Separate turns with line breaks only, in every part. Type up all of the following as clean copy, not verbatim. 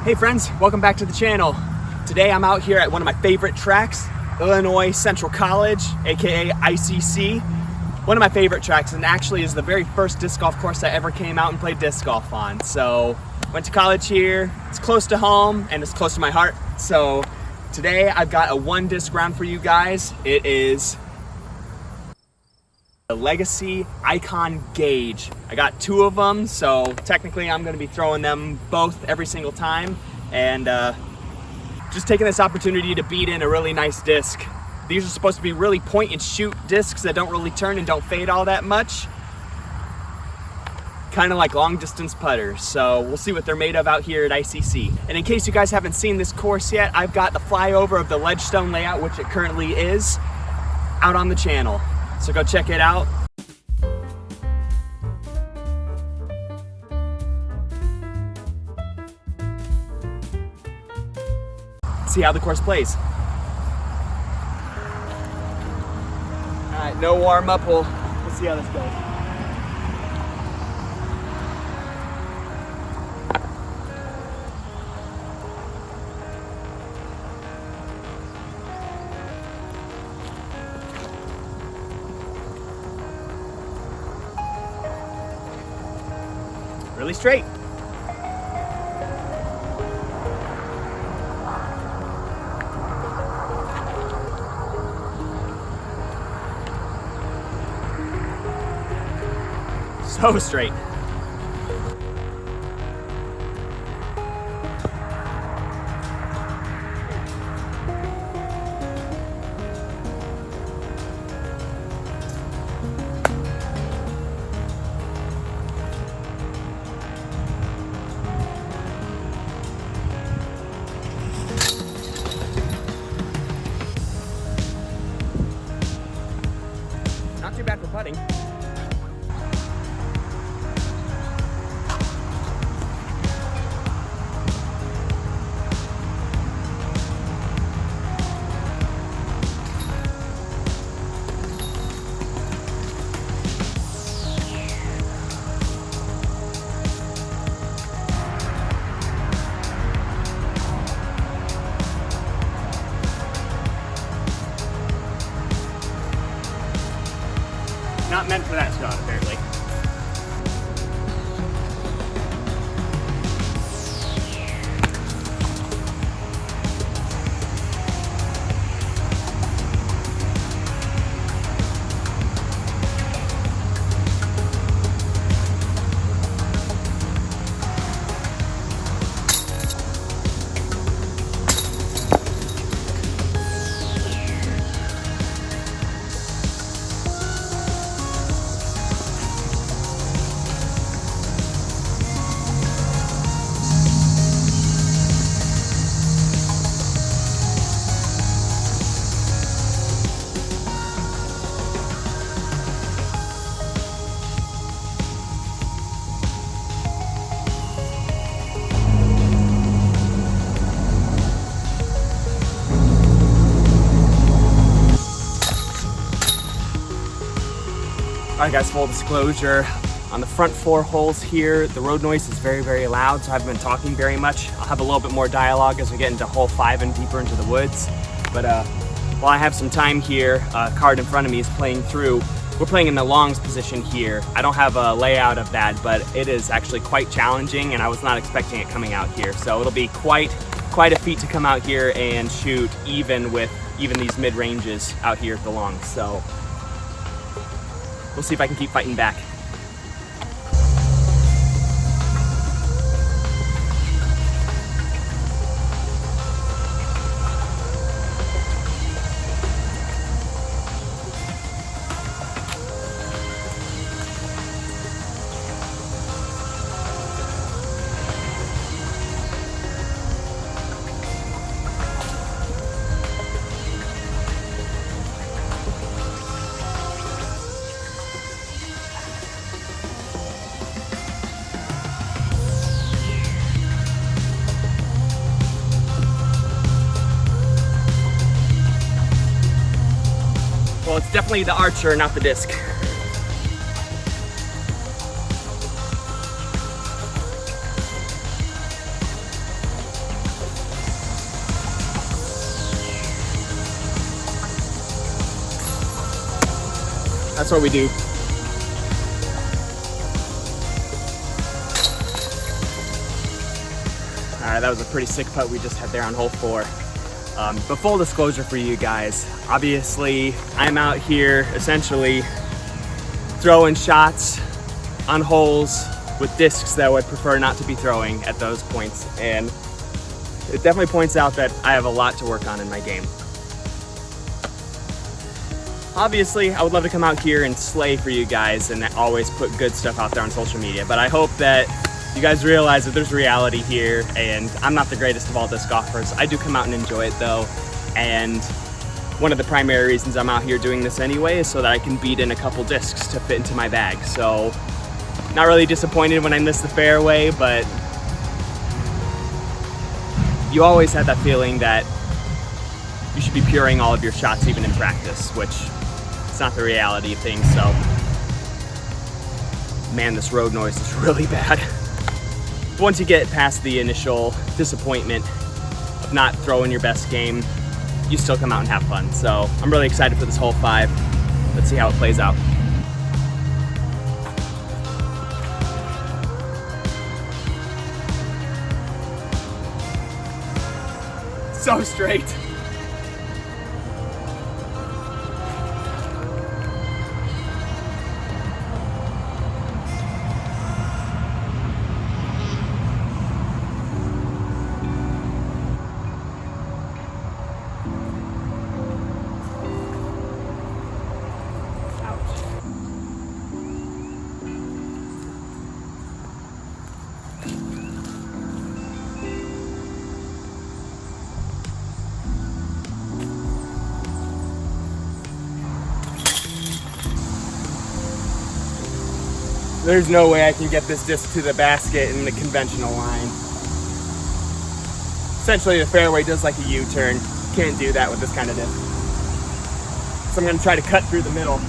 Hey friends, welcome back to the channel. Today I'm out here at one of my favorite tracks, Illinois Central College, aka ICC. One of my favorite tracks, and actually is the very first disc golf course I ever came out and played disc golf on. So, went to college here, it's close to home, and it's close to my heart. So, today I've got a one disc round for you guys. It is the Legacy Icon Gauge. I got two of them, so technically I'm gonna be throwing them both every single time, and just taking this opportunity to beat in a really nice disc. These are supposed to be really point and shoot discs that don't really turn and don't fade all that much. Kind of like long distance putters. So we'll see what they're made of out here at ICC. And in case you guys haven't seen this course yet, I've got the flyover of the ledgestone layout, which it currently is, out on the channel. So go check it out. See how the course plays. All right, no warm up. We'll see how this goes. Really straight. So straight. Not too bad for putting. Not meant for that shot, apparently. Alright guys, full disclosure, on the front four holes here, the road noise is very, very loud, so I haven't been talking very much. I'll have a little bit more dialogue as we get into hole 5 and deeper into the woods. But while I have some time here, a card in front of me is playing through. We're playing in the longs position here. I don't have a layout of that, but it is actually quite challenging, and I was not expecting it coming out here. So it'll be quite a feat to come out here and shoot even with these mid-ranges out here at the longs. So we'll see if I can keep fighting back. Well, it's definitely the archer, not the disc. That's what we do. All right, that was a pretty sick putt we just had there on hole 4. But full disclosure for you guys, obviously I'm out here essentially throwing shots on holes with discs that I would prefer not to be throwing at those points. And it definitely points out that I have a lot to work on in my game. Obviously, I would love to come out here and slay for you guys and always put good stuff out there on social media, but I hope that you guys realize that there's reality here, and I'm not the greatest of all disc golfers. I do come out and enjoy it though, and one of the primary reasons I'm out here doing this anyway is so that I can beat in a couple discs to fit into my bag. So, not really disappointed when I miss the fairway, but you always have that feeling that you should be puring all of your shots even in practice, which it's not the reality of things. So, man, this road noise is really bad. Once you get past the initial disappointment of not throwing your best game, you still come out and have fun. So I'm really excited for this hole 5. Let's see how it plays out. So straight. There's no way I can get this disc to the basket in the conventional line. Essentially, the fairway does like a U-turn. Can't do that with this kind of disc. So I'm gonna try to cut through the middle.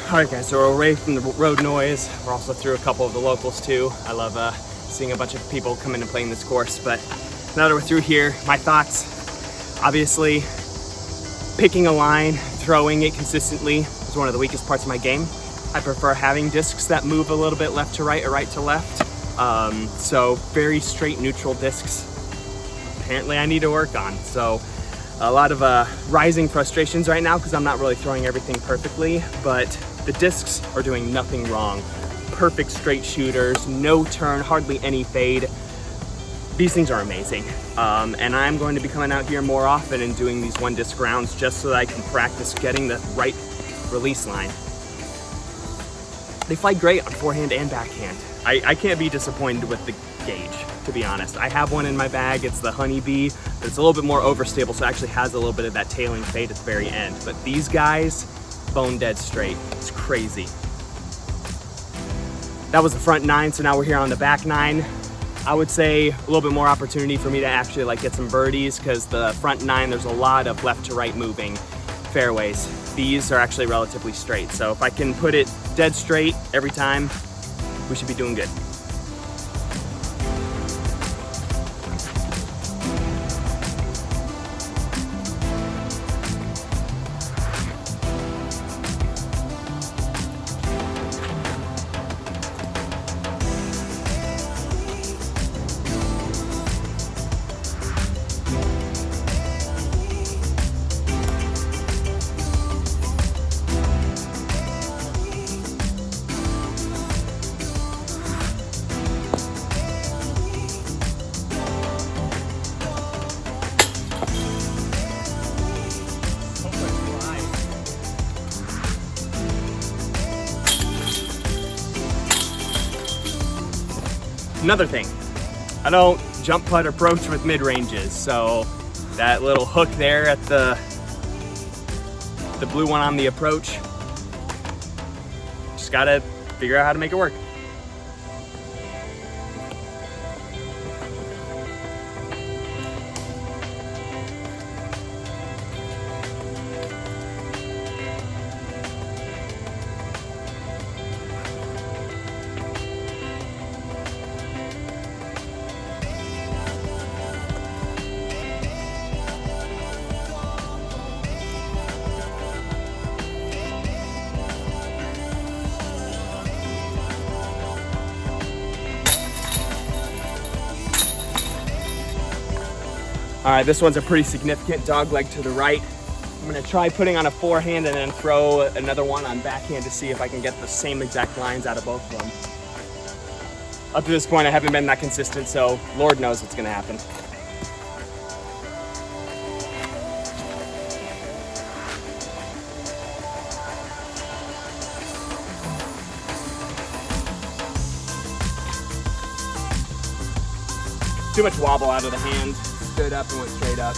All right guys, so we're away from the road noise. We're also through a couple of the locals too. I love seeing a bunch of people come in and playing this course, but now that we're through here, my thoughts, obviously picking a line, throwing it consistently is one of the weakest parts of my game. I prefer having discs that move a little bit left to right or right to left. So very straight neutral discs, apparently I need to work on. So a lot of rising frustrations right now because I'm not really throwing everything perfectly, but the discs are doing nothing wrong. Perfect straight shooters, no turn, hardly any fade. These things are amazing. And I'm going to be coming out here more often and doing these one disc rounds just so that I can practice getting the right release line. They fly great on forehand and backhand. I can't be disappointed with the gauge, to be honest. I have one in my bag, it's the Honeybee, but it's a little bit more overstable, so it actually has a little bit of that tailing fade at the very end. But these guys, bone dead straight. It's crazy. That was the front 9, so now we're here on the back 9. I would say a little bit more opportunity for me to actually like get some birdies because the front 9, there's a lot of left to right moving fairways. These are actually relatively straight. So if I can put it dead straight every time, we should be doing good. Another thing, I don't jump putt approach with mid-ranges, so that little hook there at the blue one on the approach, just gotta figure out how to make it work. All right, this one's a pretty significant dog leg to the right. I'm gonna try putting on a forehand and then throw another one on backhand to see if I can get the same exact lines out of both of them. Up to this point, I haven't been that consistent, so Lord knows what's gonna happen. Too much wobble out of the hand. Stood up and went straight up.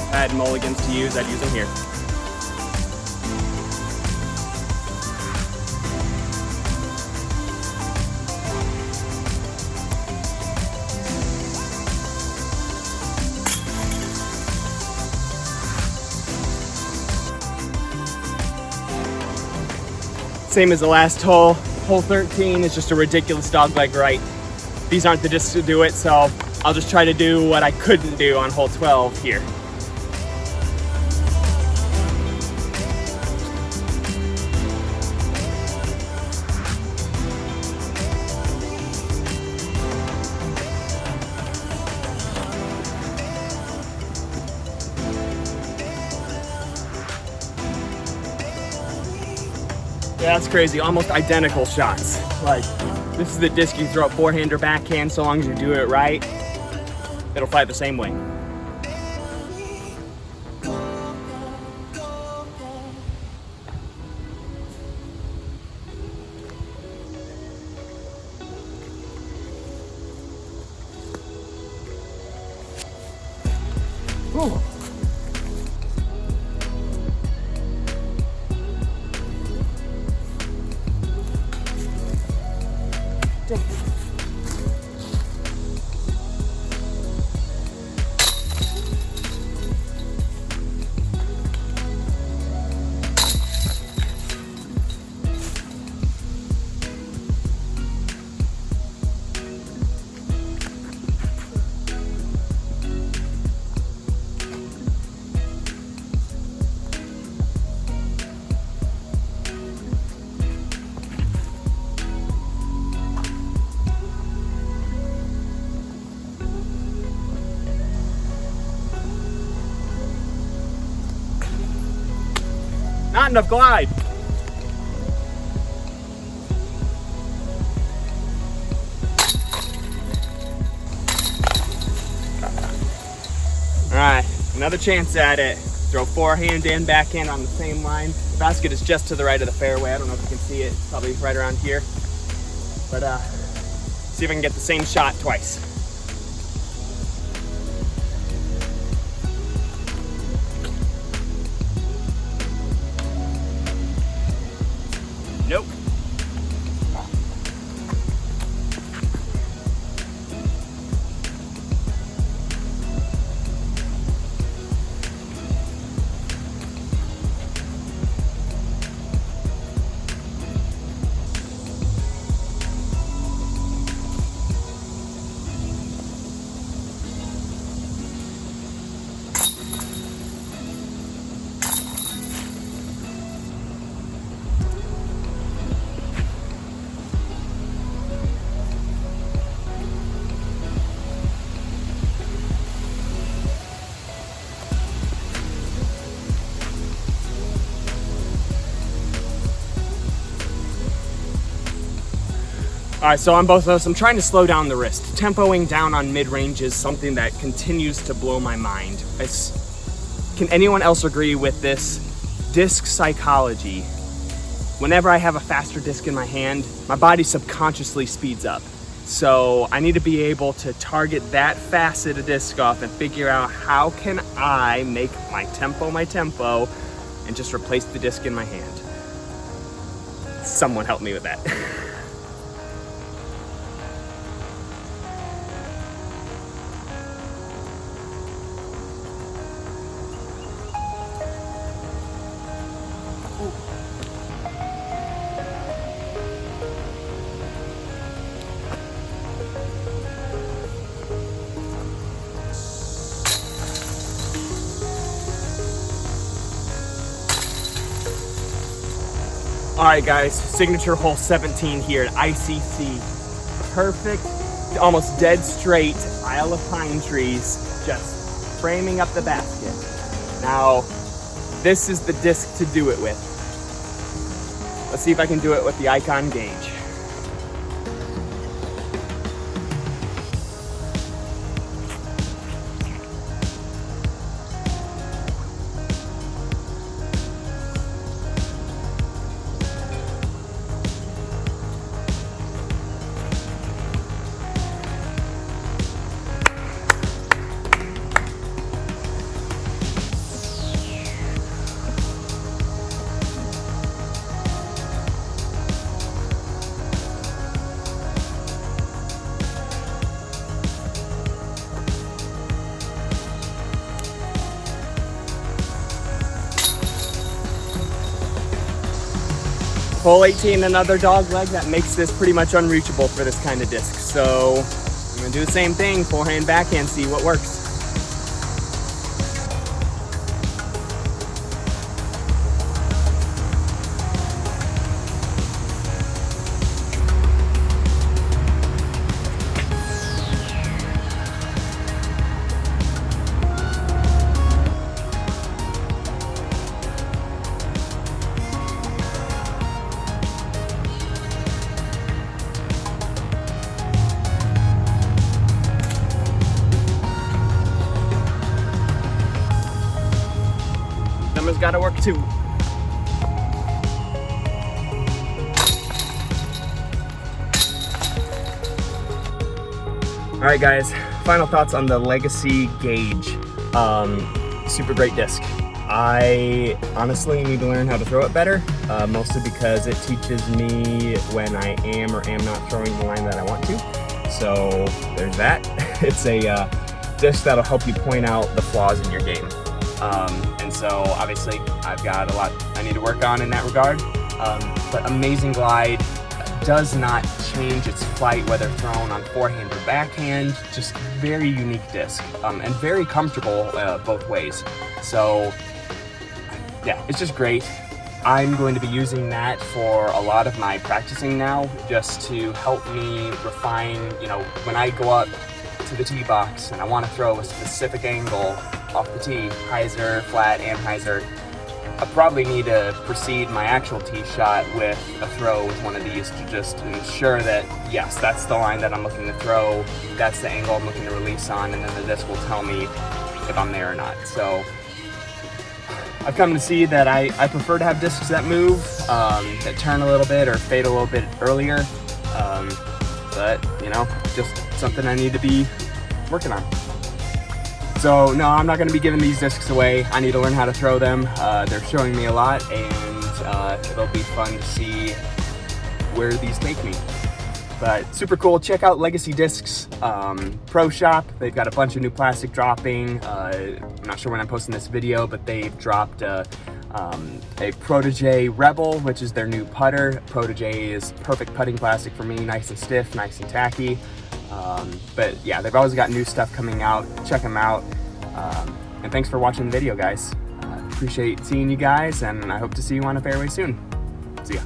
If I had mulligans to use, I'd use them here. Same as the last hole. Hole 13 is just a ridiculous dogleg right. These aren't the discs to do it, so I'll just try to do what I couldn't do on hole 12 here. Yeah, that's crazy, almost identical shots. Like, this is the disc you throw up forehand or backhand, so long as you do it right, it'll fly the same way. Ooh. Not enough glide. All right, another chance at it. Throw forehand and backhand on the same line. The basket is just to the right of the fairway. I don't know if you can see it. It's probably right around here. But see if I can get the same shot twice. Nope. All right, so on both of those, I'm trying to slow down the wrist. Tempoing down on mid-range is something that continues to blow my mind. Can anyone else agree with this disc psychology? Whenever I have a faster disc in my hand, my body subconsciously speeds up. So I need to be able to target that facet of disc golf and figure out how can I make my tempo, and just replace the disc in my hand. Someone help me with that. All right, guys, signature hole 17 here at ICC. Perfect, almost dead straight Isle of Pine trees, just framing up the basket. Now, this is the disc to do it with. Let's see if I can do it with the Icon gauge. Hole 18, another dog leg. That makes this pretty much unreachable for this kind of disc. So I'm gonna do the same thing, forehand, backhand, see what works. Number's gotta work too. All right, guys, final thoughts on the Legacy gauge. Super great disc. I honestly need to learn how to throw it better, mostly because it teaches me when I am or am not throwing the line that I want to. So there's that. It's a disc that'll help you point out the flaws in your game. And so obviously I've got a lot I need to work on in that regard, but amazing glide, does not change its flight whether thrown on forehand or backhand, just very unique disc, and very comfortable both ways. So yeah, it's just great. I'm going to be using that for a lot of my practicing now, just to help me refine, you know, when I go up to the tee box and I want to throw a specific angle off the tee, hyzer, flat, and hyzer, I probably need to precede my actual tee shot with a throw with one of these to just ensure that, yes, that's the line that I'm looking to throw, that's the angle I'm looking to release on, and then the disc will tell me if I'm there or not. So I've come to see that I prefer to have discs that move, that turn a little bit or fade a little bit earlier, but you know, just something I need to be working on. So no, I'm not going to be giving these discs away. I need to learn how to throw them. They're showing me a lot, and it'll be fun to see where these take me. But super cool. Check out Legacy Discs Pro Shop. They've got a bunch of new plastic dropping. I'm not sure when I'm posting this video, but they've dropped a Protege Rebel, which is their new putter. Protege is perfect putting plastic for me, nice and stiff, nice and tacky. But yeah, they've always got new stuff coming out. Check them out. And thanks for watching the video, guys. Appreciate seeing you guys, and I hope to see you on a fairway soon. See ya.